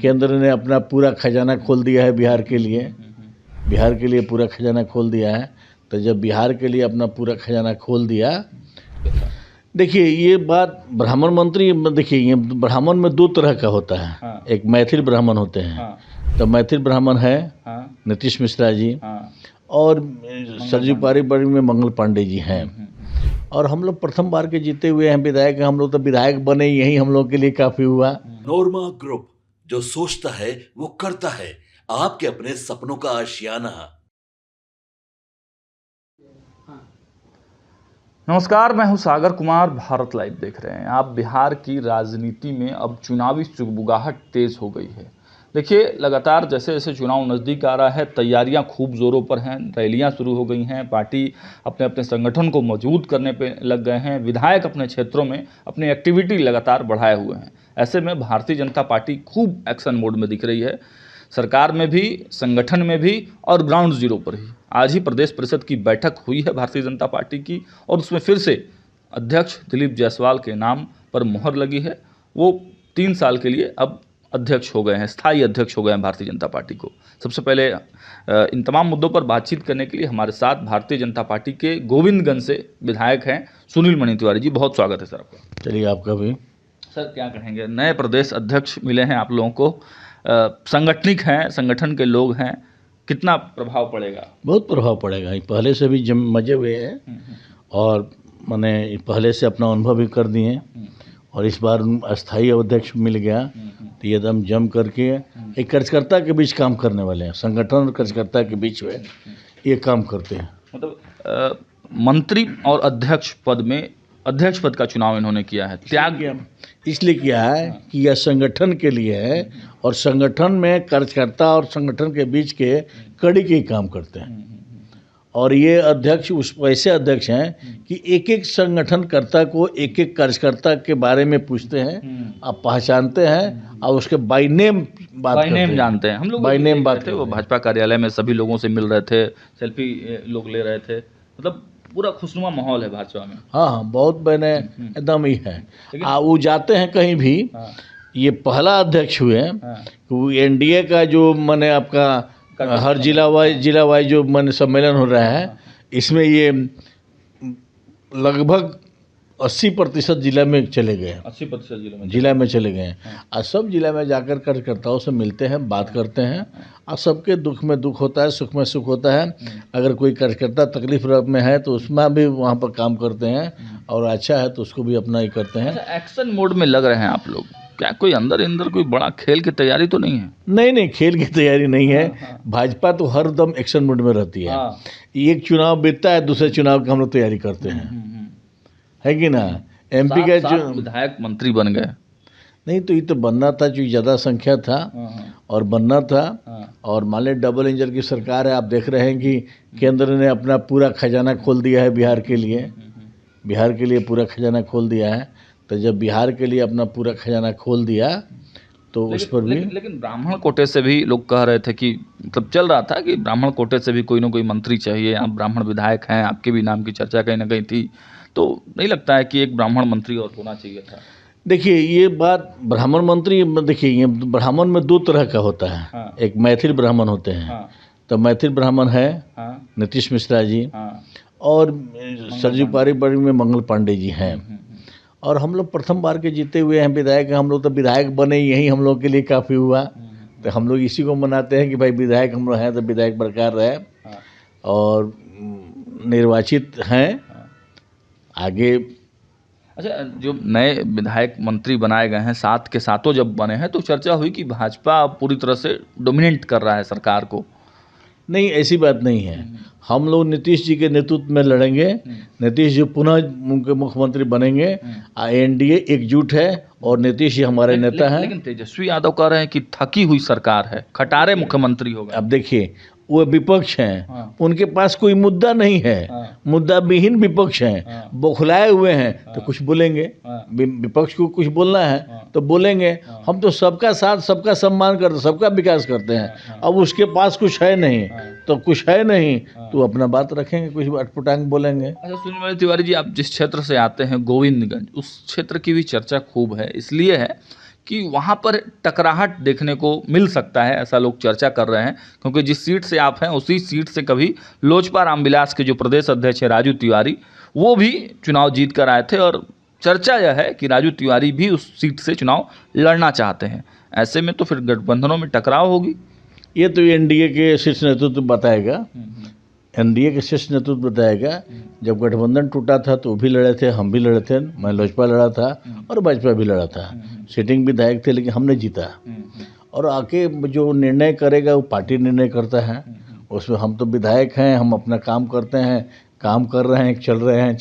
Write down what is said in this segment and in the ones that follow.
केंद्र ने अपना पूरा खजाना खोल दिया है बिहार के लिए पूरा खजाना खोल दिया है। तो जब बिहार के लिए अपना पूरा खजाना खोल दिया, देखिए ये बात ब्राह्मण मंत्री, देखिए ये ब्राह्मण में दो तरह का होता है। हाँ। एक मैथिल ब्राह्मण होते हैं। हाँ। तो मैथिल ब्राह्मण है नीतीश मिश्रा जी और सरजू पारी में मंगल पांडे जी हैं। और हम लोग प्रथम बार के जीते हुए हैं विधायक। हम लोग तो विधायक बने, यही हम लोग के लिए काफ़ी हुआ। नोरमा ग्रुप, जो सोचता है वो करता है। आपके अपने सपनों का आशियाना। नमस्कार, मैं हूं सागर कुमार। भारत लाइव देख रहे हैं आप। बिहार की राजनीति में अब चुनावी सुगबुगाहट तेज हो गई है। देखिए, लगातार जैसे जैसे चुनाव नज़दीक आ रहा है, तैयारियां खूब ज़ोरों पर हैं। रैलियां शुरू हो गई हैं। पार्टी अपने अपने संगठन को मजबूत करने पे लग गए हैं। विधायक अपने क्षेत्रों में अपनी एक्टिविटी लगातार बढ़ाए हुए हैं। ऐसे में भारतीय जनता पार्टी खूब एक्शन मोड में दिख रही है, सरकार में भी, संगठन में भी और ग्राउंड जीरो पर ही। आज ही प्रदेश परिषद की बैठक हुई है भारतीय जनता पार्टी की, और उसमें फिर से अध्यक्ष दिलीप जायसवाल के नाम पर मुहर लगी है। वो 3 साल के लिए अब अध्यक्ष हो गए हैं, स्थायी अध्यक्ष हो गए हैं भारतीय जनता पार्टी को। सबसे पहले इन तमाम मुद्दों पर बातचीत करने के लिए हमारे साथ भारतीय जनता पार्टी के गोविंदगंज से विधायक हैं सुनील मणि तिवारी जी। बहुत स्वागत है सर आपका। चलिए, आपका भी। सर, क्या कहेंगे, नए प्रदेश अध्यक्ष मिले हैं आप लोगों को, संगठनिक हैं, संगठन के लोग हैं, कितना प्रभाव पड़ेगा? बहुत प्रभाव पड़ेगा। ये पहले से भी मजे हुए हैं और मैंने पहले से अपना अनुभव भी कर दिए। और इस बार अस्थाई अध्यक्ष मिल गया तो ये एकदम जम करके एक कार्यकर्ता के बीच काम करने वाले हैं। संगठन और कार्यकर्ता के बीच में ये काम करते हैं। मतलब मंत्री और अध्यक्ष पद में, अध्यक्ष पद का चुनाव इन्होंने किया है। त्याग इसलिए किया है कि यह संगठन के लिए है और संगठन में कार्यकर्ता और संगठन के बीच के कड़ी के काम करते हैं। और ये अध्यक्ष उस वैसे अध्यक्ष हैं कि एक एक संगठनकर्ता को, एक एक कार्यकर्ता के बारे में पूछते हैं, आप पहचानते हैं और उसके बाय नेम जानते हैं। हम लोग बाय नेम बात थे, वो भाजपा कार्यालय में सभी लोगों से मिल रहे थे, सेल्फी लोग ले रहे थे। मतलब पूरा खुशनुमा माहौल है भाजपा में। हाँ, बहुत मैंने एकदम ही है। वो जाते हैं कहीं भी। ये पहला अध्यक्ष हुए। एनडीए का जो मैंने आपका हर जिला वाइज जो मैंने सम्मेलन हो रहा है, इसमें ये लगभग 80% जिला में चले गए। 80% जिला में चले गए हैं। और सब जिला में जाकर कार्यकर्ताओं से मिलते हैं, बात करते हैं। और सबके दुख में दुख होता है, सुख में सुख होता है। अगर कोई कार्यकर्ता तकलीफ में है तो उसमें भी वहाँ पर काम करते हैं, और अच्छा है तो उसको भी अपना ही करते हैं। एक्शन मोड में लग रहे हैं आप लोग। क्या कोई अंदर कोई बड़ा खेल की तैयारी तो नहीं है? नहीं, खेल की तैयारी नहीं है। भाजपा तो हर दम एक्शन मोड में रहती है। एक चुनाव बीतता है, दूसरे चुनाव की हम लोग तैयारी करते हैं, है कि ना। एमपी का विधायक मंत्री बन गए। नहीं तो ये तो बनना था, जो ज़्यादा संख्या था और बनना था। और मान लीजिए डबल इंजन की सरकार है। आप देख रहे हैं कि केंद्र ने अपना पूरा खजाना खोल दिया है बिहार के लिए पूरा खजाना खोल दिया है। तो जब बिहार के लिए अपना पूरा खजाना खोल दिया तो उस पर भी लेकिन ब्राह्मण कोटे से भी लोग कह रहे थे कि, मतलब चल रहा था कि ब्राह्मण कोटे से भी कोई ना कोई मंत्री चाहिए। आप ब्राह्मण विधायक हैं, आपके भी नाम की चर्चा कहीं ना कहीं थी। तो नहीं लगता है कि एक ब्राह्मण मंत्री और होना चाहिए था? देखिए ये बात ब्राह्मण मंत्री, देखिए ये ब्राह्मण में दो तरह का होता है। एक मैथिल ब्राह्मण होते हैं। तो मैथिल ब्राह्मण है नीतीश मिश्रा जी और सरजू पारी में मंगल पांडे जी हैं। और हम लोग प्रथम बार के जीते हुए हैं विधायक। हम लोग तो विधायक बने, यही हम लोग के लिए काफ़ी हुआ। तो हम लोग इसी को मनाते हैं कि भाई विधायक हम लोग हैं तो विधायक बरकरार रहे और निर्वाचित हैं आगे। अच्छा, जो नए विधायक मंत्री बनाए गए हैं, साथ के साथों जब बने हैं तो चर्चा हुई कि भाजपा पूरी तरह से डोमिनेट कर रहा है सरकार को। नहीं, ऐसी बात नहीं है। हम लोग नीतीश जी के नेतृत्व में लड़ेंगे। नीतीश जी पुनः उनके मुख्यमंत्री बनेंगे। एनडीए एकजुट है और नीतीश जी हमारे नेता हैं। लेकिन तेजस्वी यादव कह रहे हैं कि थकी हुई सरकार है, खटारे मुख्यमंत्री हो गए। अब देखिए, वो विपक्ष हैं, उनके पास कोई मुद्दा नहीं है। मुद्दा विहीन विपक्ष हैं, बौखलाए हुए हैं तो कुछ बोलेंगे। विपक्ष को कुछ बोलना है तो बोलेंगे। हम तो सबका साथ, सबका सम्मान करते, सबका विकास करते हैं। अब उसके पास कुछ है नहीं तो कुछ है नहीं तो अपना बात रखेंगे, कुछ अटपटांग बोलेंगे। अच्छा, सुनील मणि तिवारी जी, आप जिस क्षेत्र से आते हैं गोविंदगंज, उस क्षेत्र की भी चर्चा खूब है। इसलिए है कि वहाँ पर टकराहट देखने को मिल सकता है, ऐसा लोग चर्चा कर रहे हैं, क्योंकि जिस सीट से आप हैं उसी सीट से कभी लोजपा रामविलास के जो प्रदेश अध्यक्ष है राजू तिवारी, वो भी चुनाव जीत कर आए थे और चर्चा यह है कि राजू तिवारी भी उस सीट से चुनाव लड़ना चाहते हैं। ऐसे में तो फिर गठबंधनों में टकराव होगी। ये तो एनडीए के शीर्ष नेतृत्व बताएगा, एनडीए के शीर्ष नेतृत्व बताएगा। जब गठबंधन टूटा था तो वो भी लड़े थे, हम भी लड़े थे, मैं लोजपा लड़ा था और भाजपा भी लड़ा था, सिटिंग विधायक थे, लेकिन हमने जीता। और आके जो निर्णय करेगा वो पार्टी निर्णय करता है, उसमें हम तो विधायक हैं, हम अपना काम करते हैं, काम कर रहे हैं, चल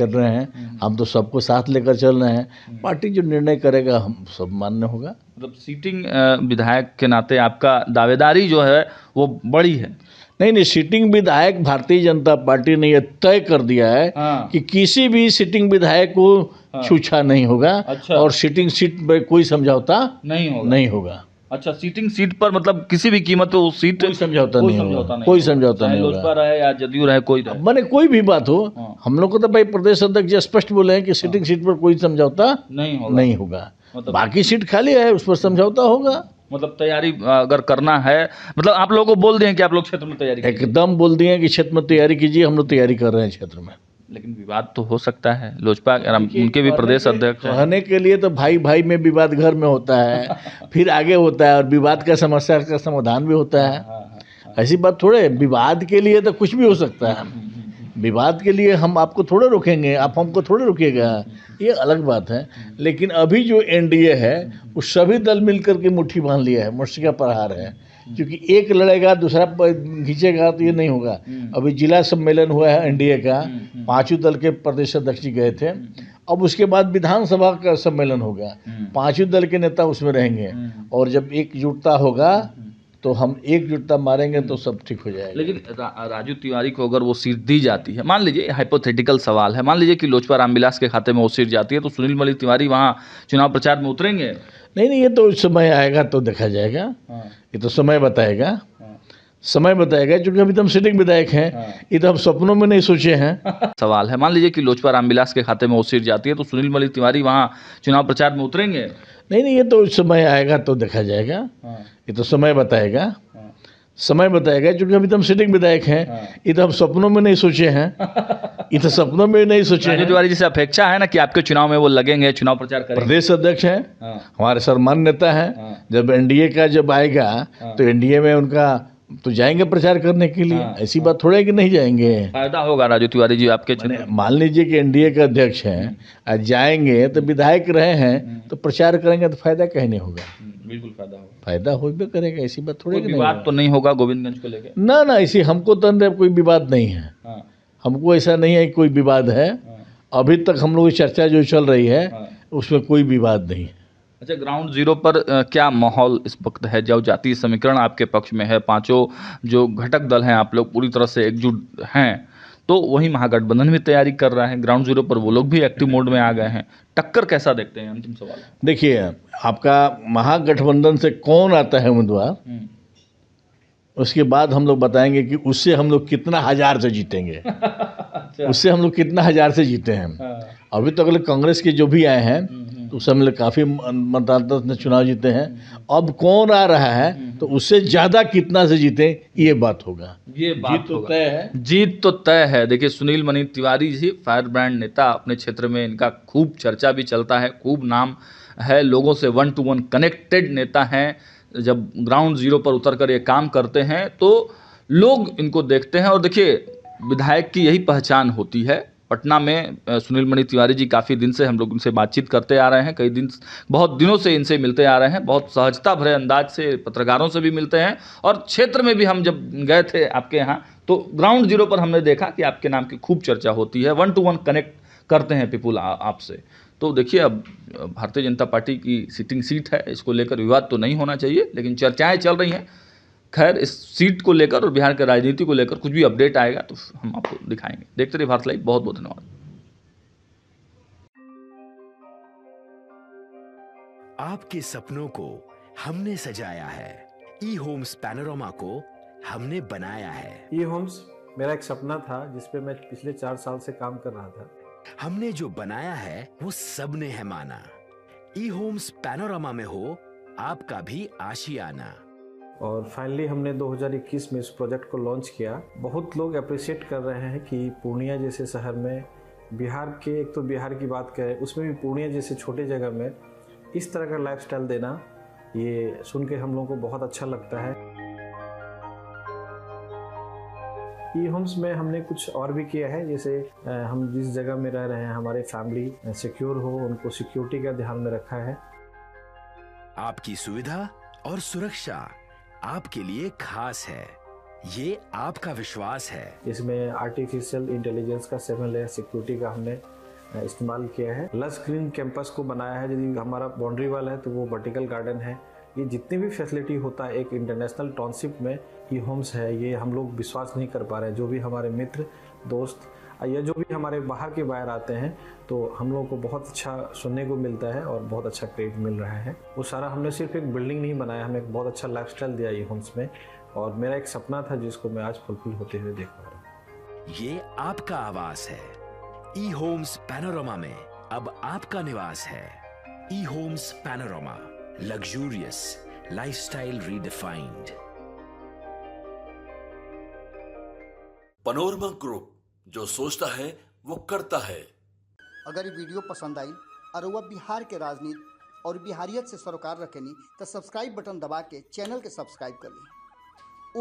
रहे हैं, हम तो सबको साथ लेकर चल रहे हैं। पार्टी जो निर्णय करेगा हम सब मान्य होगा। मतलब सीटिंग विधायक के नाते आपका दावेदारी जो है वो बड़ी है। नहीं, सीटिंग विधायक भारतीय जनता पार्टी ने यह तय कर दिया है कि किसी भी सीटिंग विधायक को छूछा नहीं होगा। अच्छा। और सीटिंग सीट पर कोई समझौता नहीं होगा। अच्छा, सीटिंग सीट पर मतलब किसी भी कीमत पे वो सीट कोई समझौता नहीं होगा, कोई समझौता नहीं होगा। लोजपा रहे या जदयू रहे, कोई रहे, माने कोई भी बात हो, हम लोग को तो भाई प्रदेश अध्यक्ष जी स्पष्ट बोले हैं कि सीटिंग सीट पर कोई समझौता नहीं होगा। बाकी सीट खाली है, उस पर समझौता होगा। मतलब तैयारी अगर करना है, मतलब आप लोगों को बोल दिए कि आप लोग क्षेत्र में तैयारी एकदम बोल दिए कि क्षेत्र में तैयारी कीजिए, हम लोग तैयारी कर रहे हैं क्षेत्र में। लेकिन विवाद तो हो सकता है, लोजपा उनके भी प्रदेश अध्यक्ष रहने के लिए तो भाई भाई में विवाद घर में होता है, फिर आगे होता है, और विवाद का समस्या का समाधान भी होता है। ऐसी बात थोड़े, विवाद के लिए तो कुछ भी हो सकता है, विवाद के लिए हम आपको थोड़े रोकेंगे, आप हमको थोड़े रोकिएगा, ये अलग बात है। लेकिन अभी जो एनडीए है वो सभी दल मिलकर के मुट्ठी बांध लिया है, मुट्ठी का प्रहार है, क्योंकि एक लड़ेगा दूसरा खींचेगा तो ये नहीं होगा। अभी जिला सम्मेलन हुआ है एनडीए का, 5 दल के प्रदेश अध्यक्ष गए थे, अब उसके बाद विधानसभा का सम्मेलन होगा, 5 दल के नेता उसमें रहेंगे, और जब एकजुटता होगा तो हम एकजुटता मारेंगे तो सब ठीक हो जाएगा। लेकिन राजू तिवारी को अगर वो सीट दी जाती है, मान लीजिए हाइपोथेटिकल सवाल है, मान लीजिए कि लोजपा रामविलास के खाते में वो सीट जाती है, तो सुनील मलिक तिवारी वहाँ चुनाव प्रचार में उतरेंगे? नहीं, ये तो समय आएगा तो देखा जाएगा। ये तो समय बताएगा, क्योंकि अभी तो हम सिटिंग विधायक हैं, ये तो हम सपनों में नहीं सोचे हैं। सवाल है, मान लीजिए कि लोजपा रामविलास के खाते में वो सीट जाती है, तो सुनील मलिक तिवारी वहाँ चुनाव प्रचार में उतरेंगे? नहीं, ये तो समय आएगा तो देखा जाएगा। ये तो समय बताएगा, क्योंकि अभी तो हम सिटिंग विधायक हैं, ये तो हम सपनों में नहीं सोचे हैं, ये तो सपनों में नहीं सोचे हैं। राजू तिवारी जी से अपेक्षा है ना कि आपके चुनाव में वो लगेंगे, चुनाव प्रचार करेंगे? प्रदेश अध्यक्ष हैं, हमारे सम्मान नेता हैं, जब एनडीए का जब आएगा तो एनडीए में उनका तो जाएंगे प्रचार करने के लिए। ऐसी बात थोड़ा है कि नहीं जाएंगे। फायदा होगा राजू तिवारी जी आपके क्षेत्र? मान लीजिए कि एनडीए के अध्यक्ष हैं, आज जाएंगे तो विधायक रहे हैं तो प्रचार करेंगे तो फायदा कहीं नहीं होगा। बिल्कुल फायदा होगा, फायदा हो भी करेगा, ऐसी बात थोड़ी। विवाद तो नहीं होगा गोविंदगंज को लेकर? ना, ऐसी हमको तो अंदर कोई विवाद नहीं है, हमको ऐसा नहीं है कि कोई विवाद है। अभी तक हम लोग की चर्चा जो चल रही है उसमें कोई विवाद नहीं है। अच्छा, ग्राउंड जीरो पर क्या माहौल इस वक्त है? जब जातीय समीकरण आपके पक्ष में है, 5 जो घटक दल हैं आप लोग पूरी तरह से एकजुट हैं, तो वही महागठबंधन भी तैयारी कर रहा है, ग्राउंड जीरो पर वो लोग भी एक्टिव मोड में आ गए हैं, टक्कर कैसा देखते हैं? अंतिम सवाल देखिए, आपका महागठबंधन से कौन आता है उम्मीदवार, उसके बाद हम लोग बताएंगे कि उससे हम लोग कितना हजार से जीतेंगे। उससे हम लोग कितना हजार से जीते हैं। अभी तक तो कांग्रेस के जो भी आए हैं तो उस समय काफ़ी मतदाता ने चुनाव जीते हैं। अब कौन आ रहा है तो उससे ज़्यादा कितना से जीते, ये बात होगा। ये बात तो तय है, जीत तो तय है। देखिए, सुनील मलिक तिवारी जी फायर ब्रांड नेता, अपने क्षेत्र में इनका खूब चर्चा भी चलता है, खूब नाम है, लोगों से 1 to 1 कनेक्टेड नेता हैं। जब ग्राउंड जीरो पर उतर कर ये काम करते हैं तो लोग इनको देखते हैं। और देखिए, विधायक की यही पहचान होती है। पटना में सुनील मलिक तिवारी जी काफ़ी दिन से हम लोग उनसे बातचीत करते आ रहे हैं, बहुत दिनों से इनसे मिलते आ रहे हैं, बहुत सहजता भरे अंदाज से पत्रकारों से भी मिलते हैं। और क्षेत्र में भी हम जब गए थे आपके यहाँ तो ग्राउंड जीरो पर हमने देखा कि आपके नाम की खूब चर्चा होती है, 1 to 1 कनेक्ट करते हैं पीपुल आपसे। तो देखिए, अब भारतीय जनता पार्टी की सिटिंग सीट है, इसको लेकर विवाद तो नहीं होना चाहिए, लेकिन चर्चाएँ चल रही हैं। खैर, इस सीट को लेकर और बिहार की राजनीति को लेकर कुछ भी अपडेट आएगा तो हम आपको दिखाएंगे। देखते रहिए भारत लाइव। बहुत बहुत धन्यवाद। आपके सपनों को हमने सजाया है, ई होम्स पैनोरामा को हमने बनाया है। ई होम्स मेरा एक सपना था जिसपे मैं पिछले 4 साल से काम कर रहा था। हमने जो बनाया है वो सबने है माना। ई होम्स पैनोरामा में हो आपका भी आशियाना। और फाइनली हमने 2021 में इस प्रोजेक्ट को लॉन्च किया। बहुत लोग अप्रिशिएट कर रहे हैं कि पूर्णिया जैसे शहर में, बिहार के, एक तो बिहार की बात करें उसमें भी पूर्णिया जैसे छोटे जगह में इस तरह का लाइफस्टाइल देना, ये सुन के हम लोगों को बहुत अच्छा लगता है। ई होम्स में हमने कुछ और भी किया है, जैसे हम जिस जगह में रह रहे हैं हमारे फैमिली सिक्योर हो, उनको सिक्योरिटी का ध्यान में रखा है। आपकी सुविधा और सुरक्षा आपके लिए खास है, ये आपका विश्वास है। इसमें आर्टिफिशियल इंटेलिजेंस का 7 लेयर सिक्योरिटी का हमने इस्तेमाल किया है। लश ग्रीन कैंपस को बनाया है। यदि हमारा बाउंड्री वाल है तो वो वर्टिकल गार्डन है। ये जितनी भी फैसिलिटी होता है एक इंटरनेशनल टाउनशिप में, ई होम्स है, ये हम लोग विश्वास नहीं कर पा रहे हैं। जो भी हमारे मित्र दोस्त या जो भी हमारे बाहर के बाहर आते हैं तो हम लोगों को बहुत अच्छा सुनने को मिलता है और बहुत अच्छा क्रेडिट मिल रहा है। वो सारा हमने सिर्फ एक बिल्डिंग नहीं बनाया, हमें एक बहुत अच्छा लाइफस्टाइल दिया ई होम्स में, और मेरा एक सपना था जिसको मैं आज फुलफिल होते हुए देख पा रहा हूँ। ये आपका आवास है। ई होम्स पैनोरामा में अब आपका निवास है। E Homes Panorama, luxurious lifestyle redefined. Panorama Group, जो सोचता है वो करता है। अगर ये वीडियो पसंद आई और वह बिहार के राजनीति और बिहारियत से सरोकार रखेनी तो सब्सक्राइब बटन दबा के चैनल के सब्सक्राइब कर ली।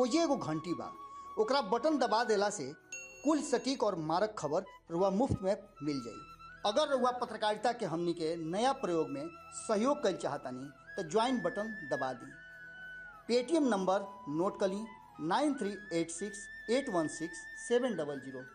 ओजे एगो घंटी बा, ओकरा बटन दबा देला से कुल सटीक और मारक खबर रुआ मुफ्त में मिल जाई। अगर रुआ पत्रकारिता के हमनी के नया प्रयोग में सहयोग कर चाहतानी तो ज्वाइन बटन दबा दी। पेटीएम नंबर नोट कर ली 9386816700।